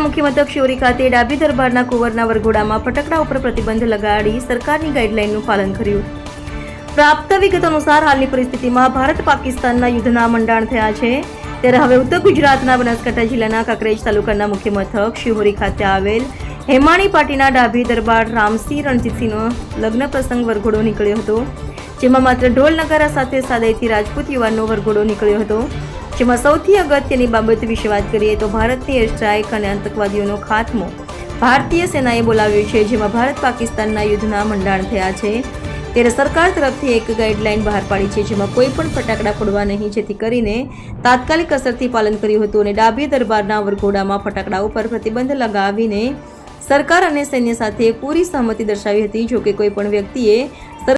મુખ્ય મથક શિહોરી ખાતે ડાભી દરબારના કુંવરના વરઘોડામાં ફટાકડા ઉપર પ્રતિબંધ લગાડી સરકારની ગાઈડલાઈનનું પાલન કર્યું. પ્રાપ્ત વિગત અનુસાર હાલની પરિસ્થિતિમાં ભારત પાકિસ્તાનના યુદ્ધના મંડાણ થયા છે. ત્યારે હવે ઉત્તર ગુજરાતના બનાસકાંઠા જિલ્લાના કાંકરેજ તાલુકાના મુખ્ય મથક શિહોરી ખાતે આવેલ હેમાણી પાટીના ડાભી દરબાર રામસિંહ રણજીતસિંહનો લગ્ન પ્રસંગ વરઘોડો નીકળ્યો હતો. જેમાં માત્ર ઢોલ નગારા સાથે સાદાઈથી રાજપૂત યુવાનનો વરઘોડો નીકળ્યો હતો. જેમાં સૌથી અગત્યની બાબત વિશે વાત કરીએ તો ભારતની એર સ્ટ્રાઇક અને આતંકવાદીઓનો ખાત્મો ભારતીય સેનાએ બોલાવ્યો છે. જેમાં ભારત પાકિસ્તાનના યુદ્ધના મંડાણ થયા છે. ત્યારે સરકાર તરફથી એક ગાઈડલાઈન બહાર પાડી છે, જેમાં કોઈ પણ ફટાકડા ફોડવા નહીં, જેથી કરીને તાત્કાલિક અસરથી પાલન કર્યું હતું અને ડાભી દરબારના વરઘોડામાં ફટાકડા ઉપર પ્રતિબંધ લગાવીને સરકાર અને સૈન્ય સાથે પૂરી સહમતિ દર્શાવી હતી. જોકે કોઈ પણ વ્યક્તિએ